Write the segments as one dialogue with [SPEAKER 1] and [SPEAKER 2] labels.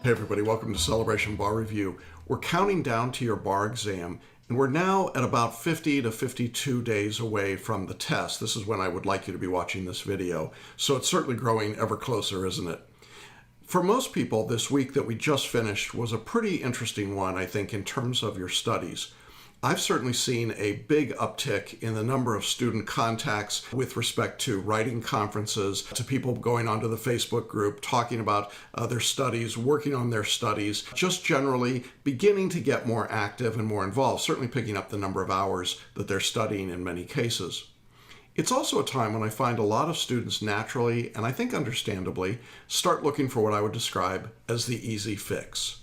[SPEAKER 1] Hey everybody, welcome to Celebration Bar Review. We're counting down to your bar exam, and we're now at about 50 to 52 days away from the test. This is when I would like you to be watching this video. So it's certainly growing ever closer, isn't it? For most people, this week that we just finished was a pretty interesting one, I think, in terms of your studies. I've certainly seen a big uptick in the number of student contacts with respect to writing conferences, to people going onto the Facebook group, talking about their studies, working on their studies, just generally beginning to get more active and more involved, certainly picking up the number of hours that they're studying in many cases. It's also a time when I find a lot of students naturally, and I think understandably, start looking for what I would describe as the easy fix.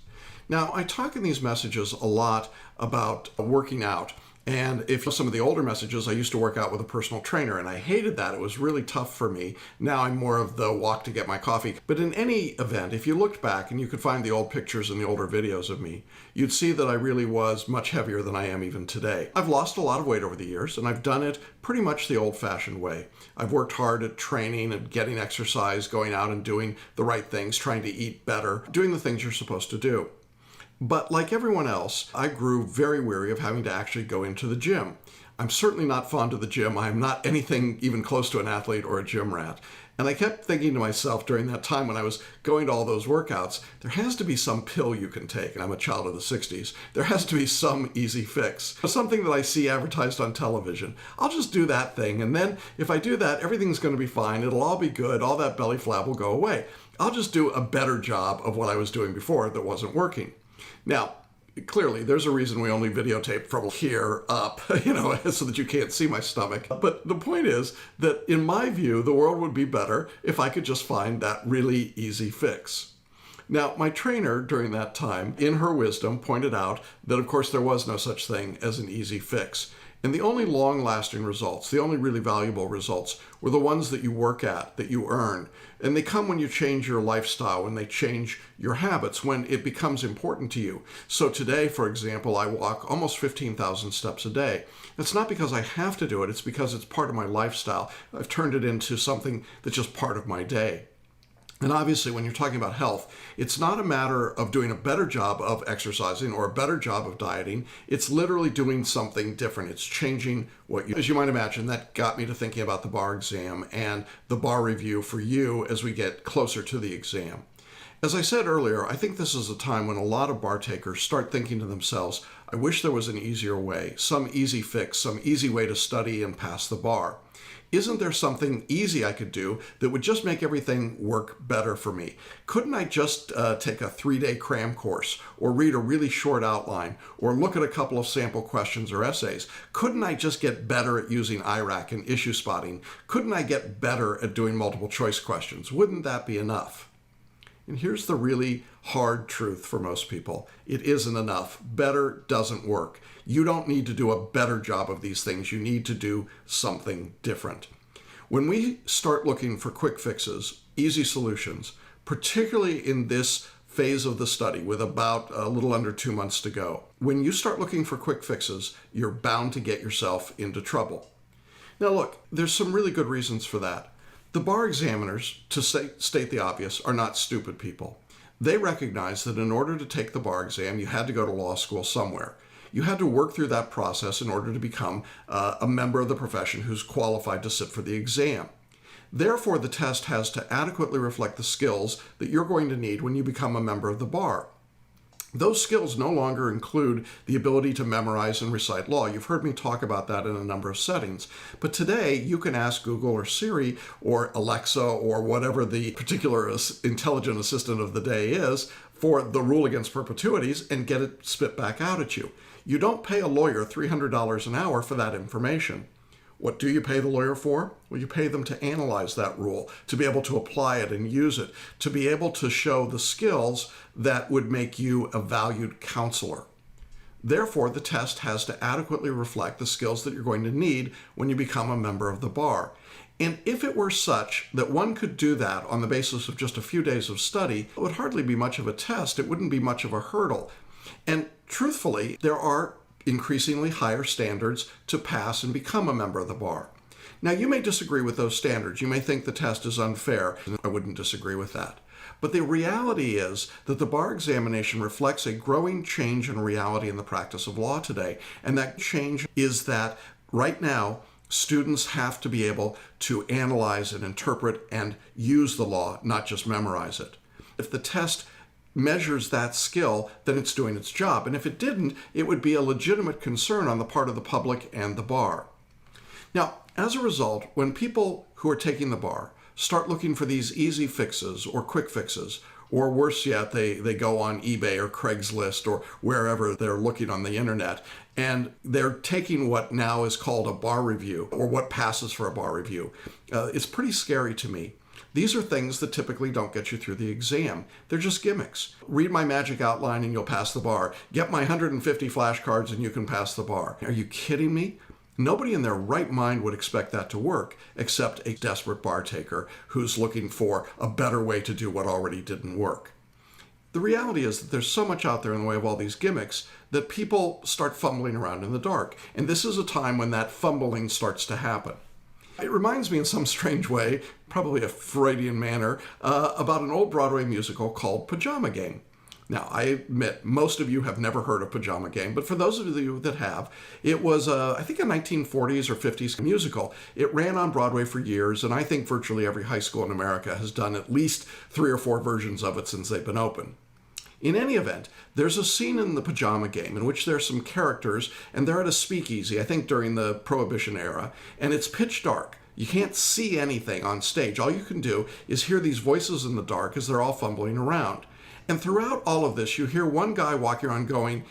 [SPEAKER 1] Now, I talk in these messages a lot about working out. And if some of the older messages, I used to work out with a personal trainer, and I hated that. It was really tough for me. Now I'm more of the walk to get my coffee. But in any event, if you looked back and you could find the old pictures and the older videos of me, you'd see that I really was much heavier than I am even today. I've lost a lot of weight over the years, and I've done it pretty much the old-fashioned way. I've worked hard at training and getting exercise, going out and doing the right things, trying to eat better, doing the things you're supposed to do. But like everyone else, I grew very weary of having to actually go into the gym. I'm certainly not fond of the gym. I'm not anything even close to an athlete or a gym rat. And I kept thinking to myself during that time when I was going to all those workouts, there has to be some pill you can take. And I'm a child of the 60s. There has to be some easy fix. Something that I see advertised on television. I'll just do that thing. And then if I do that, everything's going to be fine. It'll all be good. All that belly flab will go away. I'll just do a better job of what I was doing before that wasn't working. Now, clearly, there's a reason we only videotape from here up, so that you can't see my stomach. But the point is that, in my view, the world would be better if I could just find that really easy fix. Now, my trainer during that time, in her wisdom, pointed out that, of course, there was no such thing as an easy fix. And the only long-lasting results, the only really valuable results, were the ones that you work at, that you earn. And they come when you change your lifestyle, when they change your habits, when it becomes important to you. So today, for example, I walk almost 15,000 steps a day. It's not because I have to do it, it's because it's part of my lifestyle. I've turned it into something that's just part of my day. And obviously, when you're talking about health, it's not a matter of doing a better job of exercising or a better job of dieting. It's literally doing something different. It's changing what you... As you might imagine, that got me to thinking about the bar exam and the bar review for you as we get closer to the exam. As I said earlier, I think this is a time when a lot of bar takers start thinking to themselves, I wish there was an easier way, some easy fix, some easy way to study and pass the bar. Isn't there something easy I could do that would just make everything work better for me? Couldn't I just take a 3-day cram course, or read a really short outline, or look at a couple of sample questions or essays? Couldn't I just get better at using IRAC and issue spotting? Couldn't I get better at doing multiple choice questions? Wouldn't that be enough? And here's the really hard truth for most people. It isn't enough. Better doesn't work. You don't need to do a better job of these things. You need to do something different. When we start looking for quick fixes, easy solutions, particularly in this phase of the study with about a little under 2 months to go, when you start looking for quick fixes, you're bound to get yourself into trouble. Now look, there's some really good reasons for that. The bar examiners, to state the obvious, are not stupid people. They recognize that in order to take the bar exam, you had to go to law school somewhere. You had to work through that process in order to become a member of the profession who's qualified to sit for the exam. Therefore, the test has to adequately reflect the skills that you're going to need when you become a member of the bar. Those skills no longer include the ability to memorize and recite law. You've heard me talk about that in a number of settings. But today, you can ask Google or Siri or Alexa or whatever the particular intelligent assistant of the day is for the rule against perpetuities and get it spit back out at you. You don't pay a lawyer $300 an hour for that information. What do you pay the lawyer for? Well, you pay them to analyze that rule, to be able to apply it and use it, to be able to show the skills that would make you a valued counselor. Therefore, the test has to adequately reflect the skills that you're going to need when you become a member of the bar. And if it were such that one could do that on the basis of just a few days of study, it would hardly be much of a test. It wouldn't be much of a hurdle. And truthfully, there are increasingly higher standards to pass and become a member of the bar. Now, you may disagree with those standards. You may think the test is unfair. I wouldn't disagree with that. But the reality is that the bar examination reflects a growing change in reality in the practice of law today. And that change is that right now, students have to be able to analyze and interpret and use the law, not just memorize it. If the test measures that skill, then it's doing its job. And if it didn't, it would be a legitimate concern on the part of the public and the bar. Now, as a result, when people who are taking the bar start looking for these easy fixes or quick fixes, or worse yet, they go on eBay or Craigslist or wherever they're looking on the internet, and they're taking what now is called a bar review, or what passes for a bar review. It's pretty scary to me. These are things that typically don't get you through the exam. They're just gimmicks. Read my magic outline and you'll pass the bar. Get my 150 flashcards and you can pass the bar. Are you kidding me? Nobody in their right mind would expect that to work, except a desperate bar taker who's looking for a better way to do what already didn't work. The reality is that there's so much out there in the way of all these gimmicks that people start fumbling around in the dark. And this is a time when that fumbling starts to happen. It reminds me in some strange way, probably a Freudian manner, about an old Broadway musical called Pajama Game. Now, I admit, most of you have never heard of Pajama Game, but for those of you that have, it was, I think, a 1940s or 50s musical. It ran on Broadway for years, and I think virtually every high school in America has done at least 3 or 4 versions of it since they've been open. In any event, there's a scene in the Pajama Game in which there's some characters, and they're at a speakeasy, I think during the Prohibition era, and it's pitch dark. You can't see anything on stage. All you can do is hear these voices in the dark as they're all fumbling around. And throughout all of this, you hear one guy walking around going,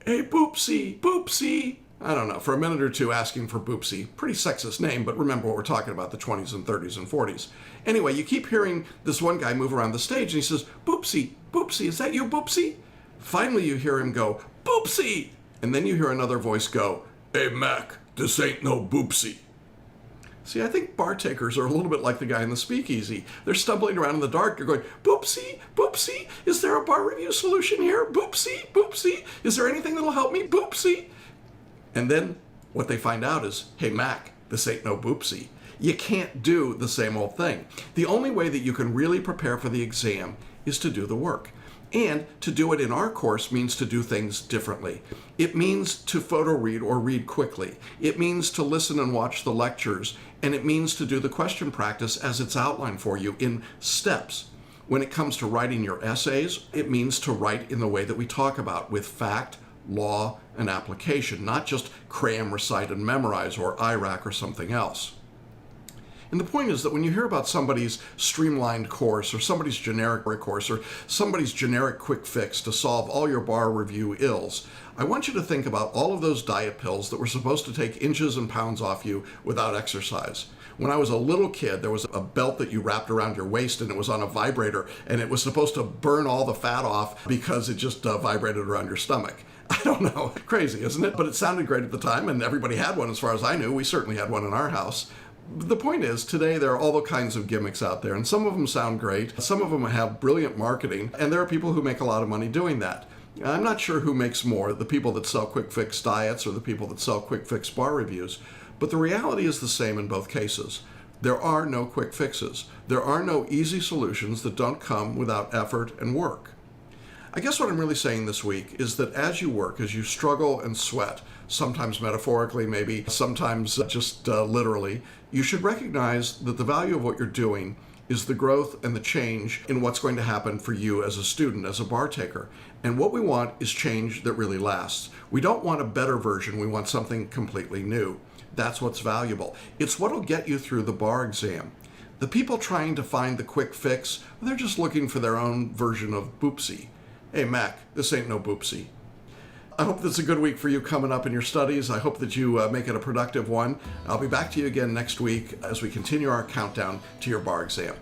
[SPEAKER 1] "Hey, Boopsie, Boopsie." I don't know, for a minute or two asking for Boopsie. Pretty sexist name, but remember what we're talking about, the 20s and 30s and 40s. Anyway, you keep hearing this one guy move around the stage, and he says, "Boopsie, Boopsie, is that you, Boopsie?" Finally, you hear him go, "Boopsie!" And then you hear another voice go, "Hey, Mac, this ain't no Boopsie." See, I think bar takers are a little bit like the guy in the speakeasy. They're stumbling around in the dark. They're going, "Boopsie, Boopsie, is there a bar review solution here? Boopsie, Boopsie, is there anything that'll help me? Boopsie." And then what they find out is, "Hey, Mac, this ain't no Boopsie." You can't do the same old thing. The only way that you can really prepare for the exam is to do the work. And to do it in our course means to do things differently. It means to photo read or read quickly. It means to listen and watch the lectures. And it means to do the question practice as it's outlined for you in steps. When it comes to writing your essays, it means to write in the way that we talk about, with fact, law, and application, not just cram, recite, and memorize, or IRAC or something else. And the point is that when you hear about somebody's streamlined course, or somebody's generic course, or somebody's generic quick fix to solve all your bar review ills, I want you to think about all of those diet pills that were supposed to take inches and pounds off you without exercise. When I was a little kid, there was a belt that you wrapped around your waist, and it was on a vibrator, and it was supposed to burn all the fat off because it just vibrated around your stomach. I don't know, crazy, isn't it? But it sounded great at the time, and everybody had one as far as I knew. We certainly had one in our house. The point is, today there are all the kinds of gimmicks out there, and some of them sound great, some of them have brilliant marketing, and there are people who make a lot of money doing that. I'm not sure who makes more, the people that sell quick fix diets or the people that sell quick fix bar reviews, but the reality is the same in both cases. There are no quick fixes. There are no easy solutions that don't come without effort and work. I guess what I'm really saying this week is that as you work, as you struggle and sweat, sometimes metaphorically maybe, sometimes just literally, you should recognize that the value of what you're doing is the growth and the change in what's going to happen for you as a student, as a bar taker. And what we want is change that really lasts. We don't want a better version, we want something completely new. That's what's valuable. It's what'll get you through the bar exam. The people trying to find the quick fix, they're just looking for their own version of Boopsie. Hey, Mac, this ain't no Boopsie. I hope this is a good week for you coming up in your studies. I hope that you make it a productive one. I'll be back to you again next week as we continue our countdown to your bar exam.